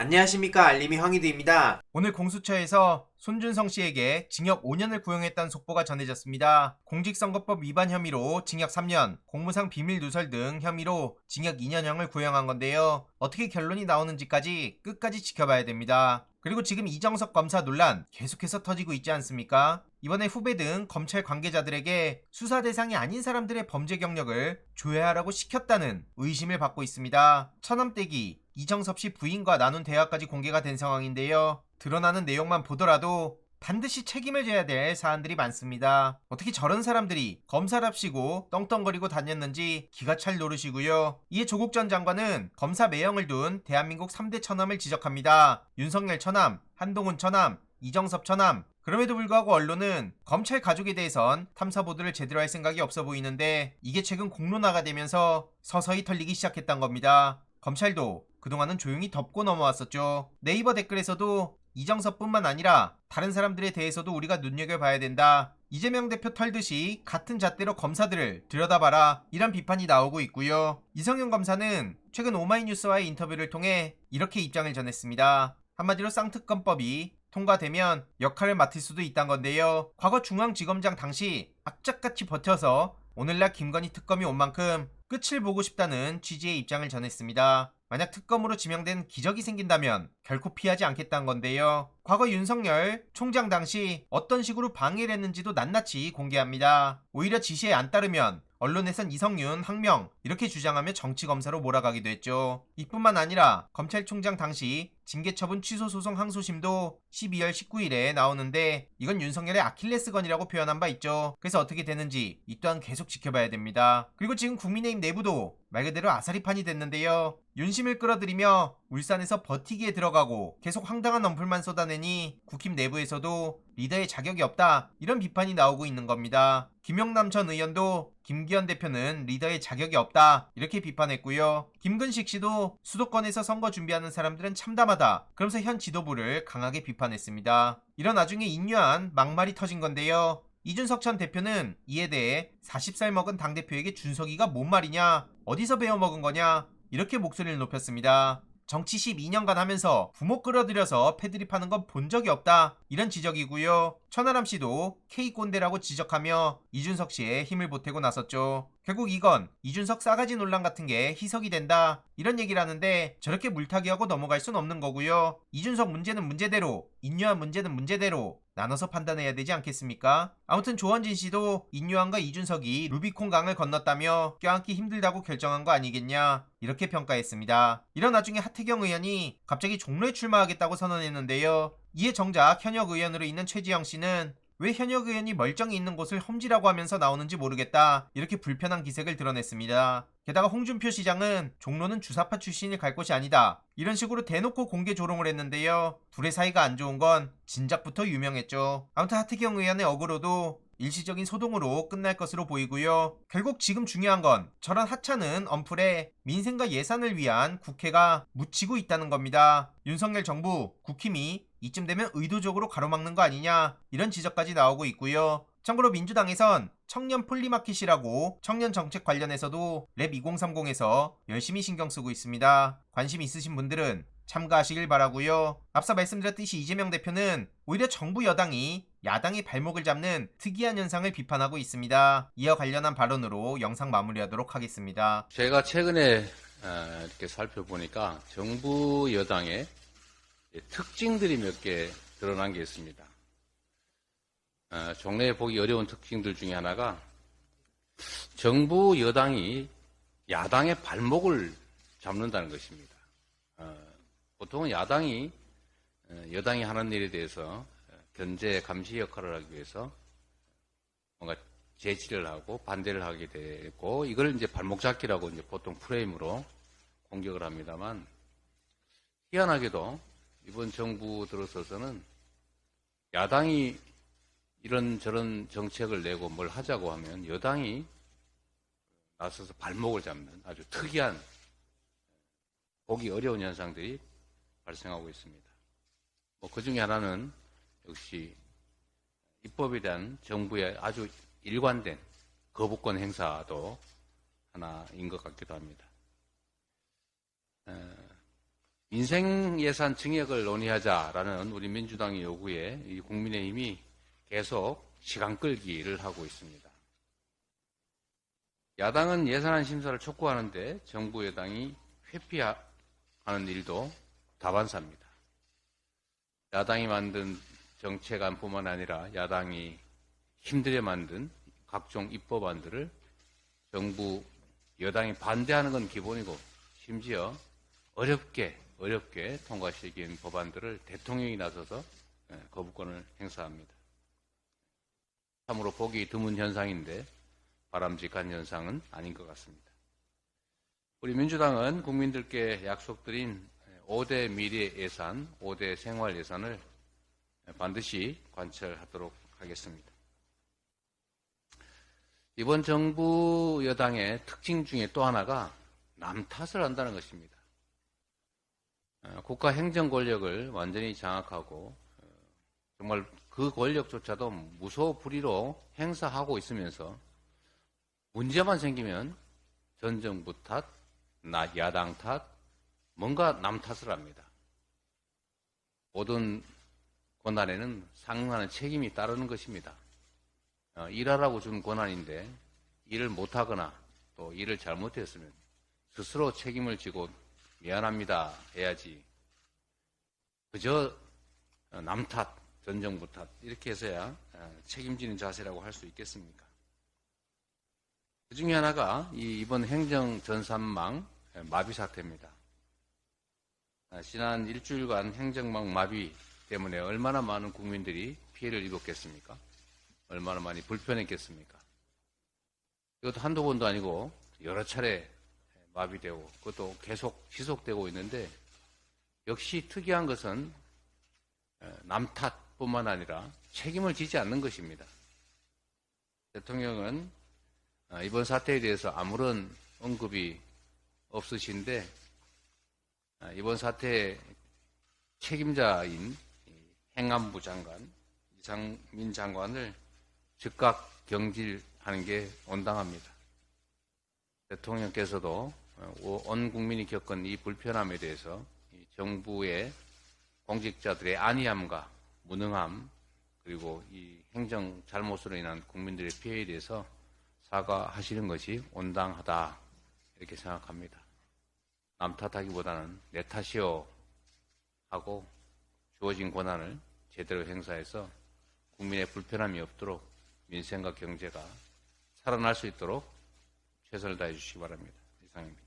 안녕하십니까, 알림이 황희두입니다. 오늘 공수처에서 손준성 씨에게 징역 5년을 구형했다는 속보가 전해졌습니다. 공직선거법 위반 혐의로 징역 3년, 공무상 비밀 누설 등 혐의로 징역 2년형을 구형한 건데요. 어떻게 결론이 나오는지까지 끝까지 지켜봐야 됩니다. 그리고 지금 이정석 검사 논란 계속해서 터지고 있지 않습니까? 이번에 후배 등 검찰 관계자들에게 수사 대상이 아닌 사람들의 범죄 경력을 조회하라고 시켰다는 의심을 받고 있습니다. 처남댁이 이정섭 씨 부인과 나눈 대화까지 공개가 된 상황인데요. 드러나는 내용만 보더라도 반드시 책임을 져야 될 사안들이 많습니다. 어떻게 저런 사람들이 검사랍시고 떵떵거리고 다녔는지 기가 찰 노릇이고요. 이에 조국 전 장관은 검사 매형을 둔 대한민국 3대 처남을 지적합니다. 윤석열 처남, 한동훈 처남, 이정섭 처남. 그럼에도 불구하고 언론은 검찰 가족에 대해선 탐사 보도를 제대로 할 생각이 없어 보이는데 이게 최근 공론화가 되면서 서서히 털리기 시작했단 겁니다. 검찰도 그동안은 조용히 덮고 넘어왔었죠. 네이버 댓글에서도 이정섭뿐만 아니라 다른 사람들에 대해서도 우리가 눈여겨봐야 된다. 이재명 대표 털듯이 같은 잣대로 검사들을 들여다봐라. 이런 비판이 나오고 있고요. 이성윤 검사는 최근 오마이뉴스와의 인터뷰를 통해 이렇게 입장을 전했습니다. 한마디로 쌍특검법이 통과되면 역할을 맡을 수도 있단 건데요. 과거 중앙지검장 당시 악착같이 버텨서 오늘날 김건희 특검이 온 만큼 끝을 보고 싶다는 취지의 입장을 전했습니다. 만약 특검으로 지명된 기적이 생긴다면 결코 피하지 않겠다는 건데요. 과거 윤석열 총장 당시 어떤 식으로 방해를 했는지도 낱낱이 공개합니다. 오히려 지시에 안 따르면 언론에선 이성윤, 항명 이렇게 주장하며 정치검사로 몰아가기도 했죠. 이뿐만 아니라 검찰총장 당시 징계처분 취소 소송 항소심도 12월 19일에 나오는데 이건 윤석열의 아킬레스건이라고 표현한 바 있죠. 그래서 어떻게 되는지 이 또한 계속 지켜봐야 됩니다. 그리고 지금 국민의힘 내부도 말 그대로 아사리판이 됐는데요. 윤심을 끌어들이며 울산에서 버티기에 들어가고 계속 황당한 언플만 쏟아내니 국힘 내부에서도 리더의 자격이 없다 이런 비판이 나오고 있는 겁니다. 김영남 전 의원도 김기현 대표는 리더의 자격이 없다 이렇게 비판했고요. 김근식 씨도 수도권에서 선거 준비하는 사람들은 참담하다 그러면서 현 지도부를 강하게 비판했습니다. 이런 와중에 인류한 막말이 터진 건데요. 이준석 전 대표는 이에 대해 40살 먹은 당대표에게 준석이가 뭔 말이냐 어디서 배워먹은 거냐 이렇게 목소리를 높였습니다. 정치 12년간 하면서 부모 끌어들여서 패드립 하는 건 본 적이 없다 이런 지적이고요. 천하람 씨도 K꼰대라고 지적하며 이준석 씨의 힘을 보태고 나섰죠. 결국 이건 이준석 싸가지 논란 같은 게 희석이 된다 이런 얘기를 하는데 저렇게 물타기하고 넘어갈 순 없는 거고요. 이준석 문제는 문제대로 인류한 문제는 문제대로 나눠서 판단해야 되지 않겠습니까? 아무튼 조원진 씨도 인류한과 이준석이 루비콘 강을 건넜다며 껴안기 힘들다고 결정한 거 아니겠냐 이렇게 평가했습니다. 이런 와중에 하태경 의원이 갑자기 종로에 출마하겠다고 선언했는데요. 이에 정작 현역 의원으로 있는 최지영 씨는 왜 현역 의원이 멀쩡히 있는 곳을 험지라고 하면서 나오는지 모르겠다 이렇게 불편한 기색을 드러냈습니다. 게다가 홍준표 시장은 종로는 주사파 출신이 갈 곳이 아니다 이런 식으로 대놓고 공개 조롱을 했는데요. 둘의 사이가 안 좋은 건 진작부터 유명했죠. 아무튼 하태경 의원의 어그로도 일시적인 소동으로 끝날 것으로 보이고요. 결국 지금 중요한 건 저런 하찮은 언플에 민생과 예산을 위한 국회가 묻히고 있다는 겁니다. 윤석열 정부, 국힘이 이쯤 되면 의도적으로 가로막는 거 아니냐 이런 지적까지 나오고 있고요. 참고로 민주당에선 청년 폴리마켓이라고 청년 정책 관련해서도 랩 2030에서 열심히 신경 쓰고 있습니다. 관심 있으신 분들은 참가하시길 바라고요. 앞서 말씀드렸듯이 이재명 대표는 오히려 정부 여당이 야당의 발목을 잡는 특이한 현상을 비판하고 있습니다. 이와 관련한 발언으로 영상 마무리하도록 하겠습니다. 제가 최근에 이렇게 살펴보니까 정부 여당의 특징들이 몇 개 드러난 게 있습니다. 종래에 보기 어려운 특징들 중에 하나가 정부 여당이 야당의 발목을 잡는다는 것입니다. 보통은 야당이 여당이 하는 일에 대해서 견제, 감시 역할을 하기 위해서 뭔가 제지를 하고 반대를 하게 되고 이걸 이제 발목 잡기라고 이제 보통 프레임으로 공격을 합니다만 희한하게도 이번 정부 들어서서는 야당이 이런저런 정책을 내고 뭘 하자고 하면 여당이 나서서 발목을 잡는 아주 특이한 보기 어려운 현상들이 발생하고 있습니다. 그 중에 하나는 역시 입법에 대한 정부의 아주 일관된 거부권 행사도 하나인 것 같기도 합니다. 민생 예산 증액을 논의하자라는 우리 민주당의 요구에 이 국민의힘이 계속 시간 끌기를 하고 있습니다. 야당은 예산안 심사를 촉구하는데 정부 여당이 회피하는 일도 다반사입니다. 야당이 만든 정책안뿐만 아니라 야당이 힘들게 만든 각종 입법안들을 정부 여당이 반대하는 건 기본이고 심지어 어렵게 통과시킨 법안들을 대통령이 나서서 거부권을 행사합니다. 참으로 보기 드문 현상인데 바람직한 현상은 아닌 것 같습니다. 우리 민주당은 국민들께 약속드린 5대 미래 예산, 5대 생활 예산을 반드시 관철하도록 하겠습니다. 이번 정부 여당의 특징 중에 또 하나가 남 탓을 한다는 것입니다. 국가 행정 권력을 완전히 장악하고 정말 그 권력조차도 무소불위로 행사하고 있으면서 문제만 생기면 전 정부 탓, 야당 탓, 뭔가 남 탓을 합니다. 모든 권한에는 상응하는 책임이 따르는 것입니다. 일하라고 준 권한인데 일을 못하거나 또 일을 잘못했으면 스스로 책임을 지고 미안합니다 해야지. 그저 남 탓, 전 정부 탓 이렇게 해서야 책임지는 자세라고 할 수 있겠습니까? 그 중에 하나가 이번 행정 전산망 마비 사태입니다. 지난 일주일간 행정망 마비 때문에 얼마나 많은 국민들이 피해를 입었겠습니까? 얼마나 많이 불편했겠습니까? 이것도 한두 번도 아니고 여러 차례 마비되고 그것도 계속 지속되고 있는데 역시 특이한 것은 남 탓뿐만 아니라 책임을 지지 않는 것입니다. 대통령은 이번 사태에 대해서 아무런 언급이 없으신데 이번 사태의 책임자인 행안부 장관, 이상민 장관을 즉각 경질하는 게 온당합니다. 대통령께서도 온 국민이 겪은 이 불편함에 대해서 정부의 공직자들의 안이함과 무능함 그리고 이 행정 잘못으로 인한 국민들의 피해에 대해서 사과하시는 것이 온당하다 이렇게 생각합니다. 남 탓하기보다는 내 탓이요 하고 주어진 권한을 제대로 행사해서 국민의 불편함이 없도록 민생과 경제가 살아날 수 있도록 최선을 다해 주시기 바랍니다. 이상입니다.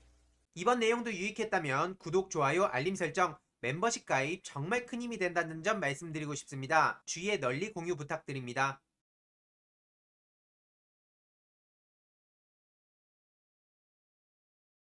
이번 내용도 유익했다면 구독, 좋아요, 알림 설정, 멤버십 가입 정말 큰 힘이 된다는 점 말씀드리고 싶습니다. 주위에 널리 공유 부탁드립니다.